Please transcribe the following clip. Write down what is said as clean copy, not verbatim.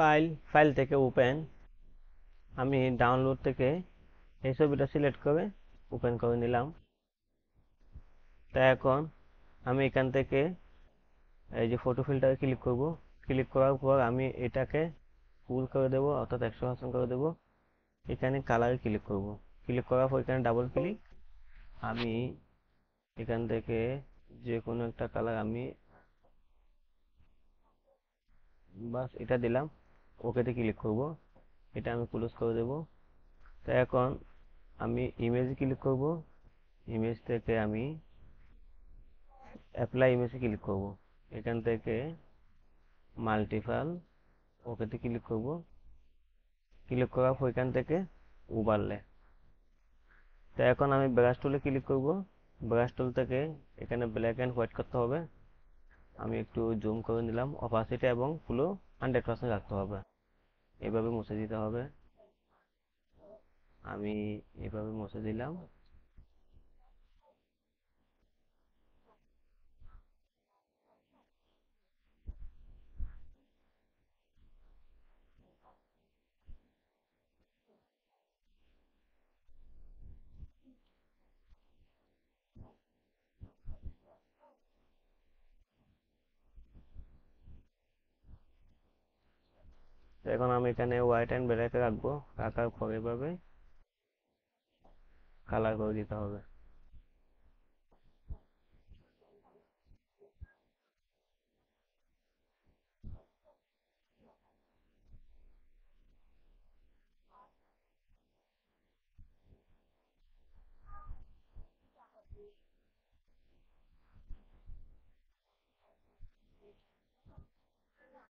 File থেকে open, আমি download থেকে এই ছবিটা সিলেক্ট করে ওপেন করে নিলাম। তাই এখন আমি এখান থেকে এই যে ফটো ফিল্টারে ক্লিক করব। ক্লিক করার পর আমি এটাকে ফুল করে দেব, অর্থাৎ 100% করে দেব। এখানে কালারে ক্লিক করব। ক্লিক করার পর এখানে ডাবল ক্লিক, আমি এখান থেকে যে কোনো একটা কালার আমি বাস এটা দিলাম। ওকেতে ক্লিক করব, এটা আমি ক্লোজ করে দেব। তো এখন আমি ইমেজে ক্লিক করব। ইমেজ থেকে আমি অ্যাপ্লাই ইমেজে ক্লিক করব। এখান থেকে মাল্টিপাল, ওকেতে ক্লিক করব। ক্লিক করার পর এখান থেকে ওভারলে। তো এখন আমি ব্রাশ টুলে ক্লিক করব। ব্রাশ টুল থেকে এখানে ব্ল্যাক অ্যান্ড হোয়াইট করতে হবে। আমি একটু জুম করে নিলাম। অপাসিটি এবং ফ্লো 100% রাখতে হবে। এভাবে মুছে দিতে হবে। আমি এভাবে মুছে দিলাম। তো এখন আমি এখানে হোয়াইট অ্যান্ড ব্ল্যাক রাখবো। রাখার পর এভাবে কালার করে দিতে হবে।